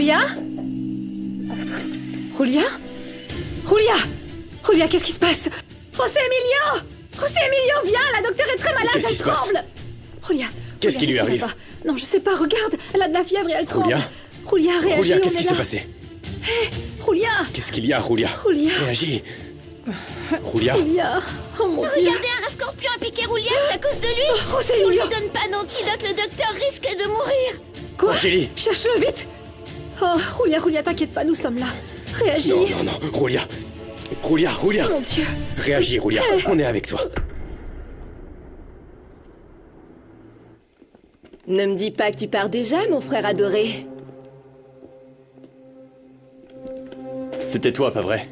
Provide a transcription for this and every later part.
Julia? Julia? Julia? Julia, qu'est-ce qui se passe? José Emilio! José Emilio, viens! La docteure est très malade, elle tremble! Julia, qu'est-ce qui lui arrive? Non, je sais pas, regarde! Elle a de la fièvre et elle tremble! Julia? Julia, réagis, Julia, qu'est-ce qui s'est passé? Hé, Julia! Qu'est-ce qu'il y a, Julia? Julia! Réagis! Julia? Julia! Oh mon Dieu! Regardez, un scorpion a piqué Roulias à cause de lui. José Si on lui Emilio! donne pas d'antidote, le docteur risque de mourir. Quoi? Angélie! Cherche-le vite! Oh, Julia, t'inquiète pas, nous sommes là. Réagis! Non, Julia! Julia! Mon Dieu! Réagis, Julia! On est avec toi! Ne me dis pas que tu pars déjà, mon frère adoré. C'était toi, pas vrai?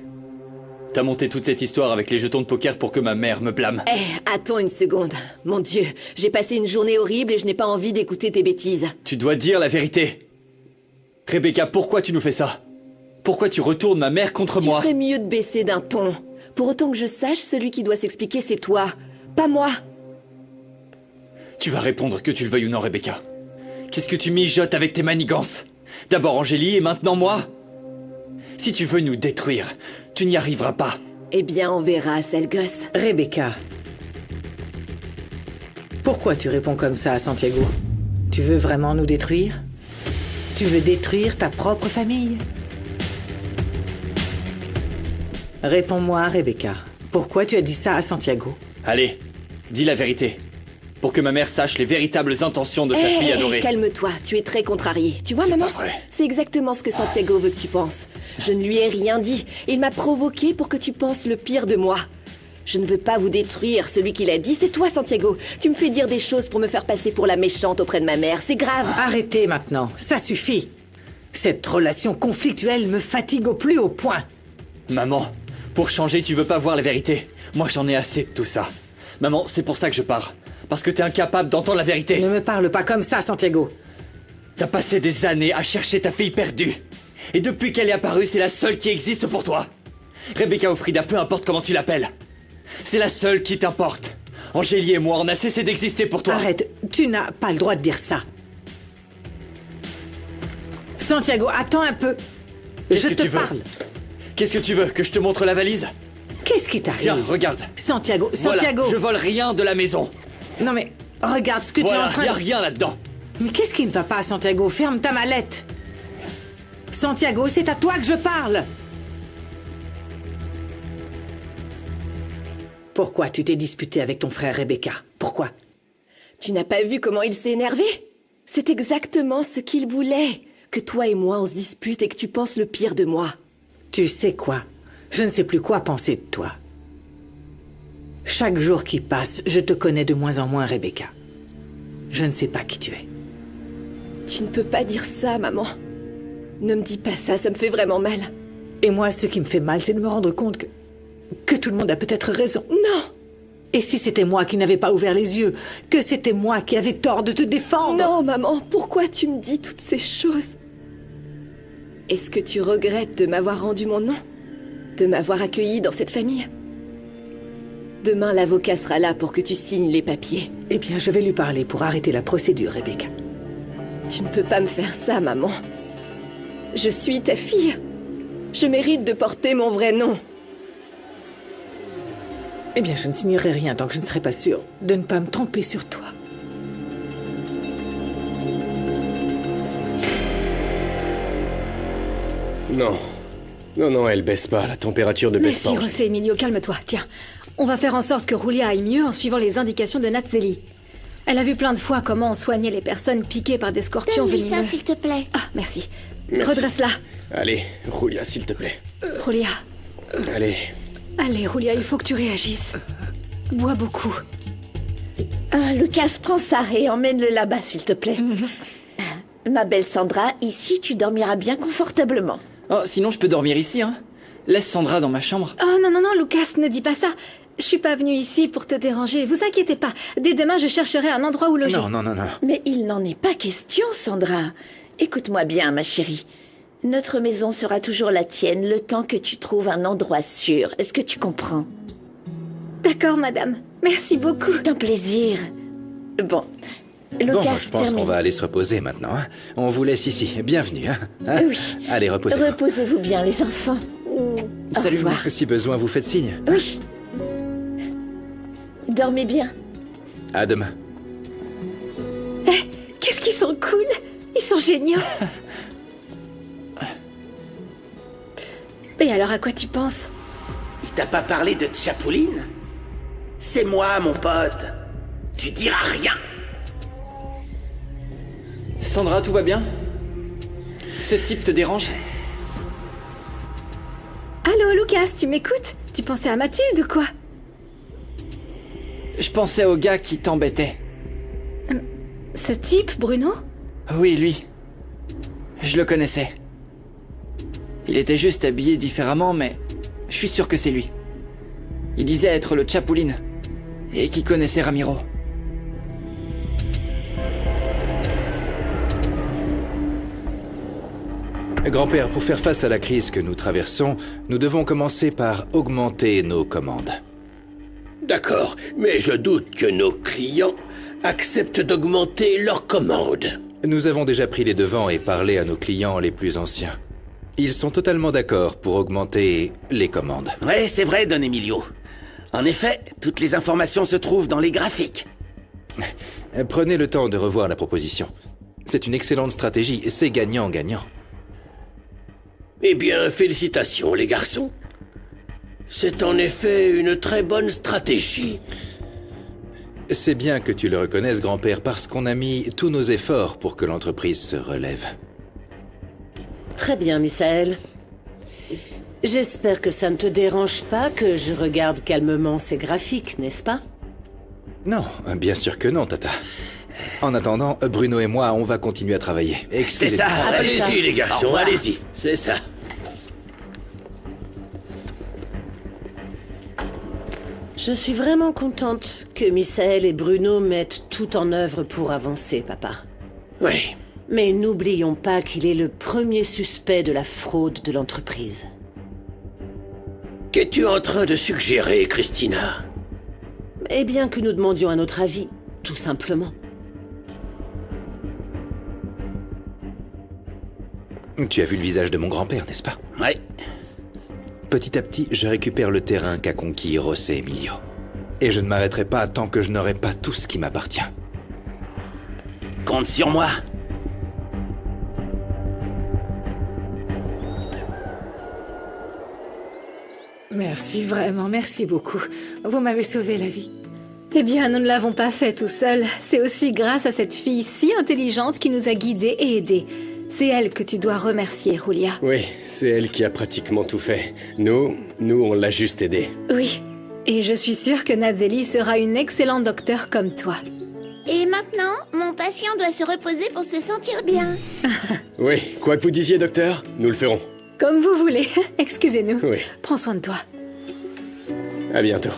T'as monté toute cette histoire avec les jetons de poker pour que ma mère me blâme. Attends une seconde. Mon Dieu, j'ai passé une journée horrible et je n'ai pas envie d'écouter tes bêtises. Tu dois dire la vérité. Rebecca, pourquoi tu nous fais ça? Pourquoi tu retournes ma mère contre moi? Tu ferais mieux de baisser d'un ton. Pour autant que je sache, celui qui doit s'expliquer, c'est toi, pas moi. Tu vas répondre que tu le veuilles ou non, Rebecca. Qu'est-ce que tu mijotes avec tes manigances? D'abord Angélie et maintenant moi? Si tu veux nous détruire, tu n'y arriveras pas. Eh bien, on verra, sale gosse. Rebecca. Pourquoi tu réponds comme ça à Santiago? Tu veux vraiment nous détruire? Tu veux détruire ta propre famille? Réponds-moi, Rebecca. Pourquoi tu as dit ça à Santiago? Allez, dis la vérité. Pour que ma mère sache les véritables intentions de sa fille adorée. Calme-toi, tu es très contrarié. Tu vois, maman? Pas vrai. C'est exactement ce que Santiago veut que tu penses. Je ne lui ai rien dit. Il m'a provoqué pour que tu penses le pire de moi. Je ne veux pas vous détruire. Celui qui l'a dit, c'est toi, Santiago. Tu me fais dire des choses pour me faire passer pour la méchante auprès de ma mère. C'est grave. Arrêtez maintenant, ça suffit. Cette relation conflictuelle me fatigue au plus haut point. Maman, pour changer, tu veux pas voir la vérité. Moi, j'en ai assez de tout ça. Maman, c'est pour ça que je pars. Parce que t'es incapable d'entendre la vérité. Ne me parle pas comme ça, Santiago. T'as passé des années à chercher ta fille perdue. Et depuis qu'elle est apparue, c'est la seule qui existe pour toi. Rebecca ou Frida, peu importe comment tu l'appelles. C'est la seule qui t'importe. Angélie et moi, on a cessé d'exister pour toi. Arrête, tu n'as pas le droit de dire ça. Santiago, attends un peu. Je te parle. Qu'est-ce que tu veux? Que je te montre la valise? Qu'est-ce qui t'arrive? Tiens, regarde. Santiago, Voilà, Santiago. je vole rien de la maison. Non mais, regarde ce que tu es Voilà, en train y a de... rien là-dedans. Mais qu'est-ce qui ne va pas, Santiago? Ferme ta mallette. Santiago, c'est à toi que je parle. Pourquoi tu t'es disputé avec ton frère Rebecca? Pourquoi? Tu n'as pas vu comment il s'est énervé? C'est exactement ce qu'il voulait. Que toi et moi, on se dispute et que tu penses le pire de moi. Tu sais quoi? Je ne sais plus quoi penser de toi. Chaque jour qui passe, je te connais de moins en moins, Rebecca. Je ne sais pas qui tu es. Tu ne peux pas dire ça, maman. Ne me dis pas ça, ça me fait vraiment mal. Et moi, ce qui me fait mal, c'est de me rendre compte que tout le monde a peut-être raison. Non! Et si c'était moi qui n'avais pas ouvert les yeux? Que c'était moi qui avais tort de te défendre? Non, maman, pourquoi tu me dis toutes ces choses? Est-ce que tu regrettes de m'avoir rendu mon nom? De m'avoir accueilli dans cette famille? Demain, l'avocat sera là pour que tu signes les papiers. Eh bien, je vais lui parler pour arrêter la procédure, Rebecca. Tu ne peux pas me faire ça, maman. Je suis ta fille. Je mérite de porter mon vrai nom. Eh bien, je ne signerai rien tant que je ne serai pas sûre de ne pas me tromper sur toi. Non, elle baisse pas. La température ne baisse pas. Merci, José Emilio, calme-toi. Tiens, on va faire en sorte que Julia aille mieux en suivant les indications de Natseli. Elle a vu plein de fois comment on soignait les personnes piquées par des scorpions Donne-lui venimeux. ça, s'il te plaît. Ah, merci. Merci. Redresse-la. Allez, Julia, s'il te plaît. Julia. Allez. Allez, Julia, il faut que tu réagisses. Bois beaucoup. Lucas, prends ça et emmène-le là-bas, s'il te plaît. Ma belle Sandra, ici, tu dormiras bien confortablement. Oh, sinon je peux dormir ici, hein. Laisse Sandra dans ma chambre. Oh non, Lucas, ne dis pas ça. Je suis pas venue ici pour te déranger. Vous inquiétez pas. Dès demain, je chercherai un endroit où loger. Non. Mais il n'en est pas question, Sandra. Écoute-moi bien, ma chérie. Notre maison sera toujours la tienne le temps que tu trouves un endroit sûr. Est-ce que tu comprends? D'accord, madame. Merci beaucoup. C'est un plaisir. Bon, Lucas, Bon, je pense termine. qu'on va aller se reposer maintenant. Hein. On vous laisse ici. Bienvenue. Hein. Oui. Allez, reposez-vous. Reposez-vous bien, les enfants. Salut. Au revoir. Si besoin, vous faites signe. Oui. Dormez bien. À demain. Qu'est-ce qu'ils sont cool! Ils sont géniaux! Et alors, à quoi tu penses? Il t'a pas parlé de Chapouline? C'est moi, mon pote. Tu diras rien. Sandra, tout va bien? Ce type te dérange? Allô, Lucas, tu m'écoutes? Tu pensais à Mathilde ou quoi? Je pensais au gars qui t'embêtait. Ce type, Bruno? Oui, lui. Je le connaissais. Il était juste habillé différemment, mais je suis sûr que c'est lui. Il disait être le Chapouline et qui connaissait Ramiro. Grand-père, pour faire face à la crise que nous traversons, nous devons commencer par augmenter nos commandes. D'accord, mais je doute que nos clients acceptent d'augmenter leurs commandes. Nous avons déjà pris les devants et parlé à nos clients les plus anciens. Ils sont totalement d'accord pour augmenter les commandes. Ouais, c'est vrai, Don Emilio. En effet, toutes les informations se trouvent dans les graphiques. Prenez le temps de revoir la proposition. C'est une excellente stratégie, c'est gagnant-gagnant. Eh bien, félicitations, les garçons. C'est en effet une très bonne stratégie. C'est bien que tu le reconnaisses, grand-père, parce qu'on a mis tous nos efforts pour que l'entreprise se relève. Très bien, Misaël. J'espère que ça ne te dérange pas que je regarde calmement ces graphiques, n'est-ce pas? Non, bien sûr que non, Tata. En attendant, Bruno et moi, on va continuer à travailler. C'est ça. Allez-y, les garçons, allez-y. C'est ça. Je suis vraiment contente que Misaël et Bruno mettent tout en œuvre pour avancer, papa. Oui. Mais n'oublions pas qu'il est le premier suspect de la fraude de l'entreprise. Qu'es-tu en train de suggérer, Christina? Eh bien que nous demandions un autre avis, tout simplement. Tu as vu le visage de mon grand-père, n'est-ce pas? Ouais. Petit à petit, je récupère le terrain qu'a conquis José Emilio. Et je ne m'arrêterai pas tant que je n'aurai pas tout ce qui m'appartient. Compte sur moi. Merci, vraiment, merci beaucoup. Vous m'avez sauvé la vie. Eh bien, nous ne l'avons pas fait tout seul. C'est aussi grâce à cette fille si intelligente qui nous a guidés et aidés. C'est elle que tu dois remercier, Julia. Oui, c'est elle qui a pratiquement tout fait. Nous, on l'a juste aidée. Oui. Et je suis sûre que Natzeli sera une excellente docteure comme toi. Et maintenant, mon patient doit se reposer pour se sentir bien. Oui, quoi que vous disiez, docteur, nous le ferons. Comme vous voulez. Excusez-nous. Oui. Prends soin de toi. À bientôt.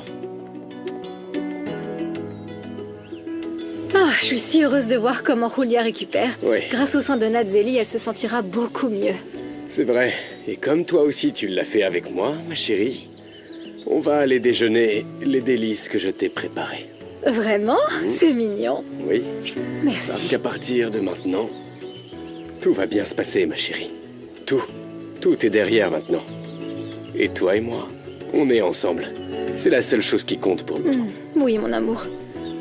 Ah, je suis si heureuse de voir comment Julia récupère. Oui. Grâce aux soins de Natzeli, elle se sentira beaucoup mieux. C'est vrai. Et comme toi aussi tu l'as fait avec moi, ma chérie, on va aller déjeuner les délices que je t'ai préparées. Vraiment? C'est mignon. Oui. Merci. Parce qu'à partir de maintenant, tout va bien se passer, ma chérie. Tout. Tout est derrière maintenant. Et toi et moi, on est ensemble. C'est la seule chose qui compte pour nous. Oui, mon amour.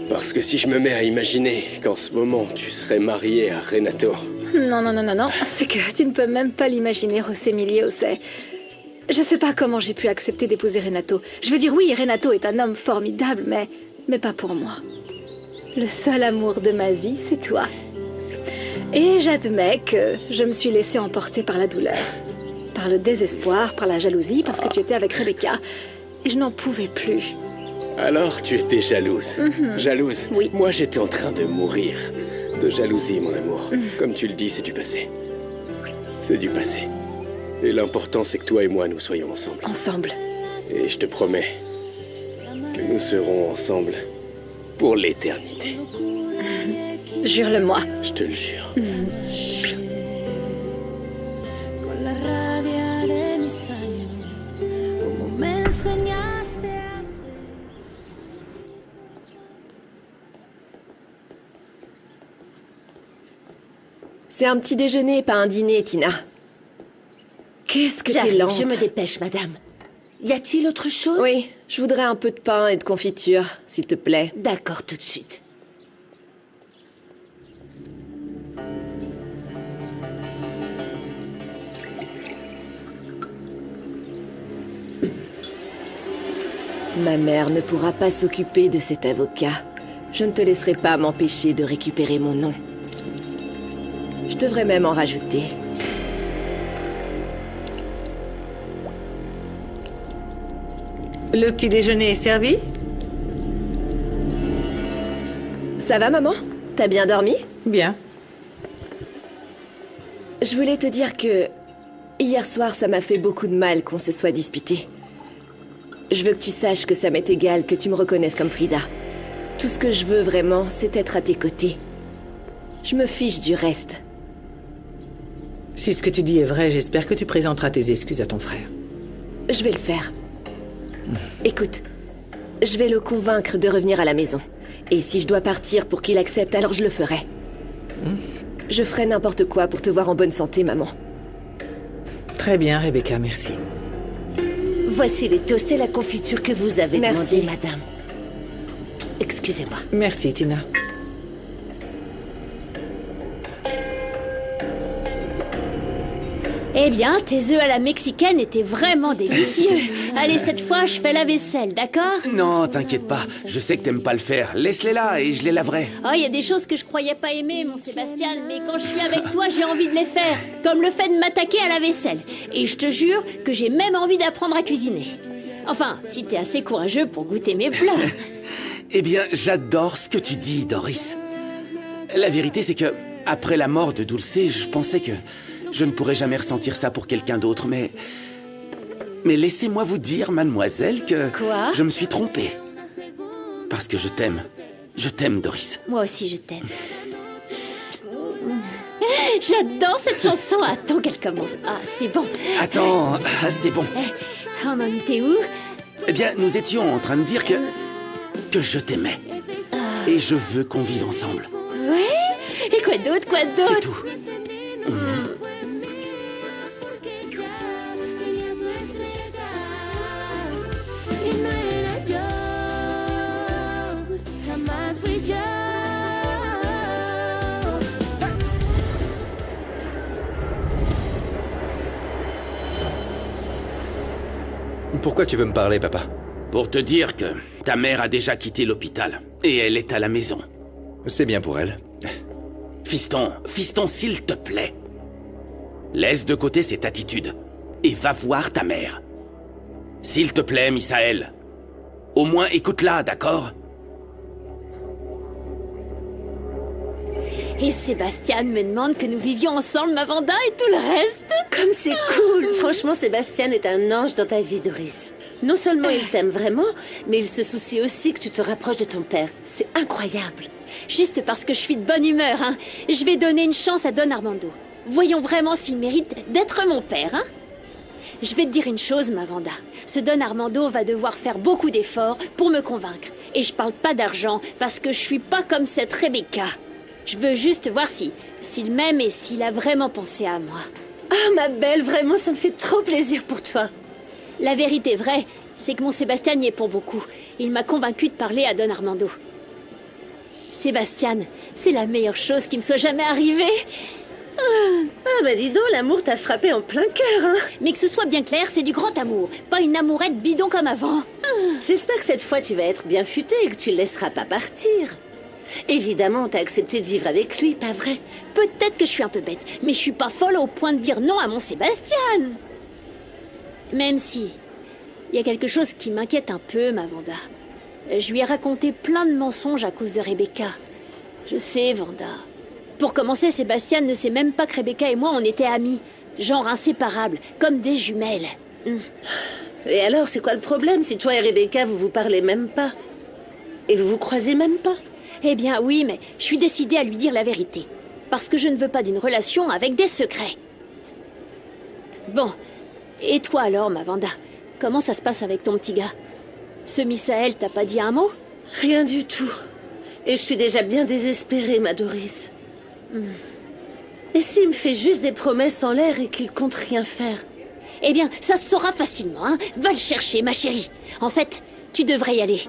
Parce que si je me mets à imaginer qu'en ce moment tu serais mariée à Renato... Non. C'est que tu ne peux même pas l'imaginer, José Emilio, c'est... Je sais pas comment j'ai pu accepter d'épouser Renato. Je veux dire, oui, Renato est un homme formidable, mais pas pour moi. Le seul amour de ma vie, c'est toi. Et j'admets que je me suis laissée emporter par la douleur, par le désespoir, par la jalousie, parce que tu étais avec Rebecca. Et je n'en pouvais plus. Alors tu étais jalouse. Jalouse. Oui. Moi j'étais en train de mourir. De jalousie, mon amour. Comme tu le dis, c'est du passé. C'est du passé. Et l'important, c'est que toi et moi, nous soyons ensemble. Ensemble. Et je te promets que nous serons ensemble pour l'éternité. Jure-le-moi. Je te le jure. C'est un petit déjeuner, pas un dîner, Tina. Qu'est-ce que t'es J'arrive, lente. je me dépêche, madame. Y a-t-il autre chose? Oui, je voudrais un peu de pain et de confiture, s'il te plaît. D'accord, tout de suite. Ma mère ne pourra pas s'occuper de cet avocat. Je ne te laisserai pas m'empêcher de récupérer mon nom. Je devrais même en rajouter. Le petit déjeuner est servi? Ça va, maman? T'as bien dormi? Bien. Je voulais te dire que... Hier soir, ça m'a fait beaucoup de mal qu'on se soit disputé. Je veux que tu saches que ça m'est égal que tu me reconnaisses comme Frida. Tout ce que je veux vraiment, c'est être à tes côtés. Je me fiche du reste. Si ce que tu dis est vrai, j'espère que tu présenteras tes excuses à ton frère. Je vais le faire. Écoute, je vais le convaincre de revenir à la maison. Et si je dois partir pour qu'il accepte, alors je le ferai. Je ferai n'importe quoi pour te voir en bonne santé, maman. Très bien, Rebecca, merci. Voici les toasts et la confiture que vous avez Merci. demandé, madame. Excusez-moi. Merci, Tina. Eh bien, tes œufs à la mexicaine étaient vraiment délicieux. Allez, cette fois, je fais la vaisselle, d'accord? Non, t'inquiète pas. Je sais que t'aimes pas le faire. Laisse-les là et je les laverai. Oh, il y a des choses que je croyais pas aimer, mon Sébastien, mais quand je suis avec toi, j'ai envie de les faire. Comme le fait de m'attaquer à la vaisselle. Et je te jure que j'ai même envie d'apprendre à cuisiner. Enfin, si t'es assez courageux pour goûter mes plats. Eh bien, j'adore ce que tu dis, Doris. La vérité, c'est que, après la mort de Dulce, je pensais que je ne pourrais jamais ressentir ça pour quelqu'un d'autre, mais... Mais laissez-moi vous dire, mademoiselle, que... Quoi? Je me suis trompé. Parce que je t'aime. Je t'aime, Doris. Moi aussi, je t'aime. J'adore cette chanson. Attends qu'elle commence. Ah, c'est bon. Attends, c'est bon. On en était où? Eh bien, nous étions en train de dire que je t'aimais. Et je veux qu'on vive ensemble. Ouais? Et quoi d'autre? Quoi d'autre? C'est tout. Pourquoi tu veux me parler, papa? Pour te dire que ta mère a déjà quitté l'hôpital. Et elle est à la maison. C'est bien pour elle. Fiston, s'il te plaît. Laisse de côté cette attitude. Et va voir ta mère. S'il te plaît, Misaël. Au moins écoute-la, d'accord? Et Sébastien me demande que nous vivions ensemble, ma Vanda, et tout le reste. Comme c'est cool. Franchement, Sébastien est un ange dans ta vie, Doris. Non seulement il t'aime vraiment, mais il se soucie aussi que tu te rapproches de ton père. C'est incroyable. Juste parce que je suis de bonne humeur, hein. Je vais donner une chance à Don Armando. Voyons vraiment s'il mérite d'être mon père, hein. Je vais te dire une chose, ma Vanda. Ce Don Armando va devoir faire beaucoup d'efforts pour me convaincre. Et je parle pas d'argent, parce que je suis pas comme cette Rebecca. Je veux juste voir s'il m'aime et s'il a vraiment pensé à moi. Ah, ma belle, vraiment, ça me fait trop plaisir pour toi. La vérité vraie, c'est que mon Sébastien y est pour beaucoup. Il m'a convaincu de parler à Don Armando. Sébastien, c'est la meilleure chose qui me soit jamais arrivée. Ah, bah dis donc, l'amour t'a frappé en plein cœur, hein. Mais que ce soit bien clair, c'est du grand amour, pas une amourette bidon comme avant. J'espère que cette fois tu vas être bien futé et que tu le laisseras pas partir. Évidemment, t'as accepté de vivre avec lui, pas vrai? Peut-être que je suis un peu bête, mais je suis pas folle au point de dire non à mon Sébastien. Même si, il y a quelque chose qui m'inquiète un peu, ma Vanda. Je lui ai raconté plein de mensonges à cause de Rebecca. Je sais, Vanda. Pour commencer, Sébastien ne sait même pas que Rebecca et moi, on était amis. Genre inséparables, comme des jumelles. Et alors, c'est quoi le problème si toi et Rebecca, vous vous parlez même pas? Et vous vous croisez même pas? Eh bien oui, mais je suis décidée à lui dire la vérité. Parce que je ne veux pas d'une relation avec des secrets. Bon, et toi alors, ma Vanda? Comment ça se passe avec ton petit gars? Ce Misaël t'a pas dit un mot? Rien du tout. Et je suis déjà bien désespérée, ma Doris. Et s'il me fait juste des promesses en l'air et qu'il compte rien faire? Eh bien, ça se saura facilement, hein. Va le chercher, ma chérie. En fait, tu devrais y aller.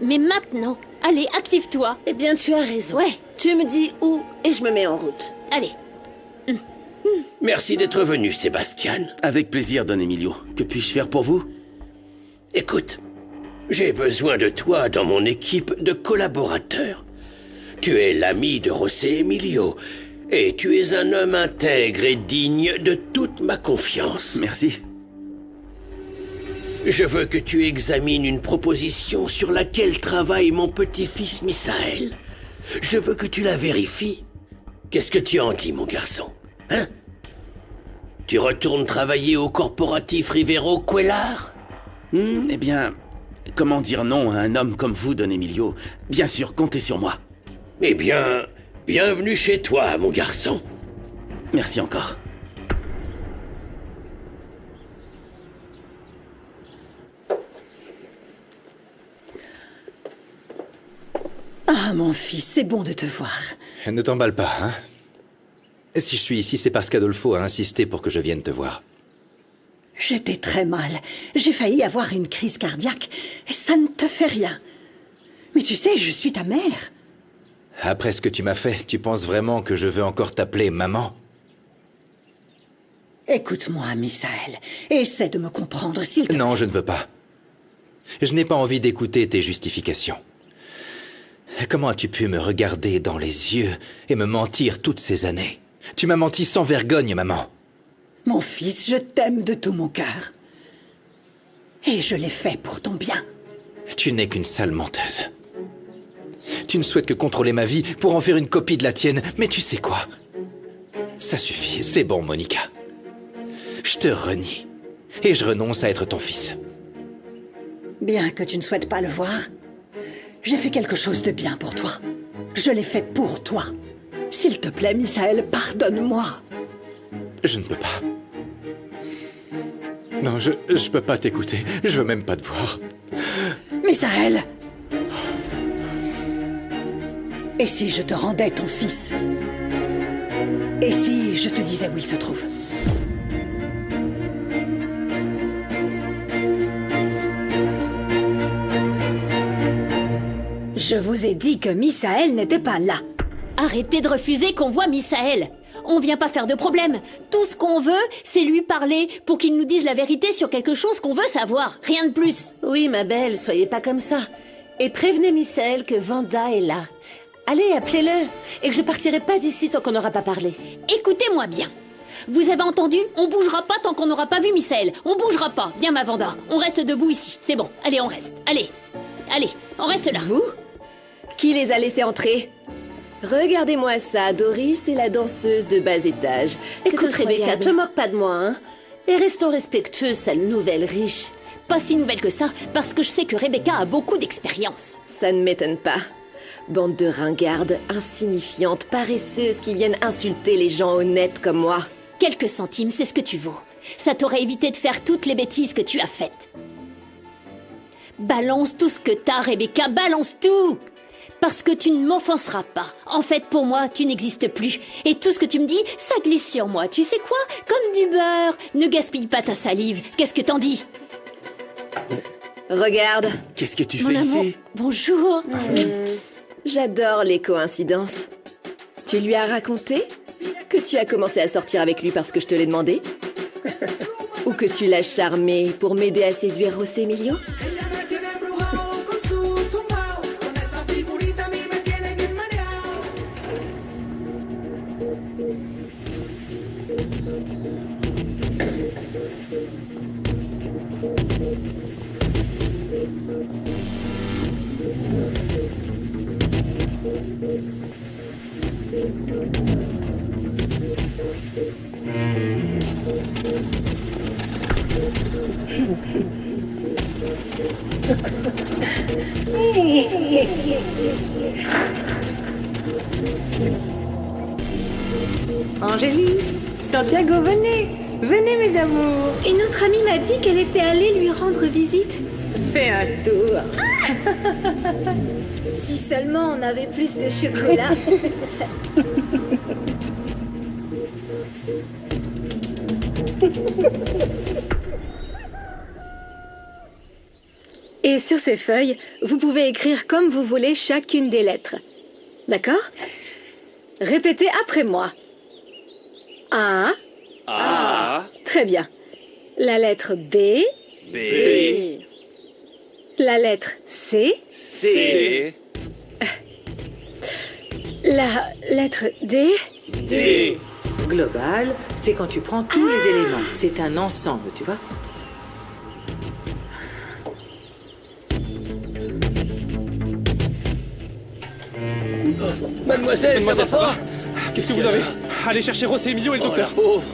Mais maintenant, allez, active-toi. Eh bien, tu as raison. Ouais. Tu me dis où et je me mets en route. Allez. Merci d'être venu, Sébastien. Avec plaisir, Don Emilio. Que puis-je faire pour vous? Écoute, j'ai besoin de toi dans mon équipe de collaborateurs. Tu es l'ami de José Emilio, et tu es un homme intègre et digne de toute ma confiance. Merci. Je veux que tu examines une proposition sur laquelle travaille mon petit-fils Misaël. Je veux que tu la vérifies. Qu'est-ce que tu en dis, mon garçon? Hein? Tu retournes travailler au corporatif Rivero Cuellar? Eh bien, comment dire non à un homme comme vous, Don Emilio? Bien sûr, comptez sur moi. Eh bien, bienvenue chez toi, mon garçon. Merci encore. Ah, mon fils, c'est bon de te voir. Ne t'emballe pas, hein? Si je suis ici, c'est parce qu'Adolfo a insisté pour que je vienne te voir. J'étais très mal. J'ai failli avoir une crise cardiaque. Et ça ne te fait rien. Mais tu sais, je suis ta mère. Après ce que tu m'as fait, tu penses vraiment que je veux encore t'appeler maman? Écoute-moi, Misaël. Essaie de me comprendre, s'il te plaît. Non, je ne veux pas. Je n'ai pas envie d'écouter tes justifications. Comment as-tu pu me regarder dans les yeux et me mentir toutes ces années? Tu m'as menti sans vergogne, maman. Mon fils, je t'aime de tout mon cœur. Et je l'ai fait pour ton bien. Tu n'es qu'une sale menteuse. Tu ne souhaites que contrôler ma vie pour en faire une copie de la tienne, mais tu sais quoi? Ça suffit, c'est bon, Monica. Je te renie, et je renonce à être ton fils. Bien que tu ne souhaites pas le voir, j'ai fait quelque chose de bien pour toi. Je l'ai fait pour toi. S'il te plaît, Misaël, pardonne-moi. Je ne peux pas. Non, je peux pas t'écouter. Je veux même pas te voir. Misaël! Et si je te rendais ton fils? Et si je te disais où il se trouve? Je vous ai dit que Misaël n'était pas là. Arrêtez de refuser qu'on voit Misaël. On vient pas faire de problème. Tout ce qu'on veut, c'est lui parler pour qu'il nous dise la vérité sur quelque chose qu'on veut savoir. Rien de plus. Oui, ma belle, soyez pas comme ça. Et prévenez Misaël que Vanda est là. Allez, appelez-le. Et que je partirai pas d'ici tant qu'on n'aura pas parlé. Écoutez-moi bien. Vous avez entendu? On bougera pas tant qu'on n'aura pas vu Misaël. On bougera pas. Viens, ma Vanda. On reste debout ici. C'est bon. Allez, on reste. Allez. Allez, on reste là. Vous? Qui les a laissés entrer? Regardez-moi ça, Doris est la danseuse de bas étage. C'est Écoute, Rebecca, incroyable. te moque pas de moi, hein. Et restons respectueux, sale nouvelle riche. Pas si nouvelle que ça, parce que je sais que Rebecca a beaucoup d'expérience. Ça ne m'étonne pas. Bande de ringardes, insignifiantes, paresseuses qui viennent insulter les gens honnêtes comme moi. Quelques centimes, c'est ce que tu vaux. Ça t'aurait évité de faire toutes les bêtises que tu as faites. Balance tout ce que t'as, Rebecca, balance tout! Parce que tu ne m'offenseras pas. En fait, pour moi, tu n'existes plus. Et tout ce que tu me dis, ça glisse sur moi. Tu sais quoi? Comme du beurre. Ne gaspille pas ta salive. Qu'est-ce que t'en dis? Regarde. Qu'est-ce que tu Mon fais amour, ici? bonjour. J'adore les coïncidences. Tu lui as raconté que tu as commencé à sortir avec lui parce que je te l'ai demandé? Ou que tu l'as charmé pour m'aider à séduire José Emilio? Angélique, Santiago, venez. Venez, mes amours. Une autre amie m'a dit qu'elle était allée lui rendre visite. Fais un tour. Si seulement on avait plus de chocolat. Et sur ces feuilles, vous pouvez écrire comme vous voulez chacune des lettres. D'accord? Répétez après moi. A. A. Très bien. La lettre B. B. La lettre C. C. La lettre D. D. Global, c'est quand tu prends tous les éléments. C'est un ensemble, tu vois. Mademoiselle, ça va? Qu'est-ce que vous avez? Allez chercher Rosé Emilio et le docteur. La pauvre.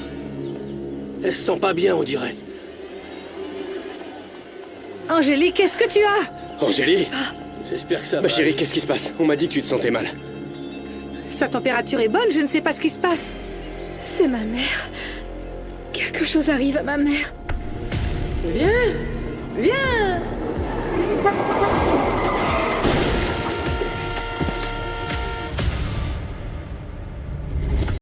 Elle se sent pas bien, on dirait. Angélique, qu'est-ce que tu as? Angélique? J'espère que ça va. Ma chérie, qu'est-ce qui se passe? On m'a dit que tu te sentais mal. Sa température est bonne, je ne sais pas ce qui se passe. C'est ma mère. Quelque chose arrive à ma mère. Viens. Viens.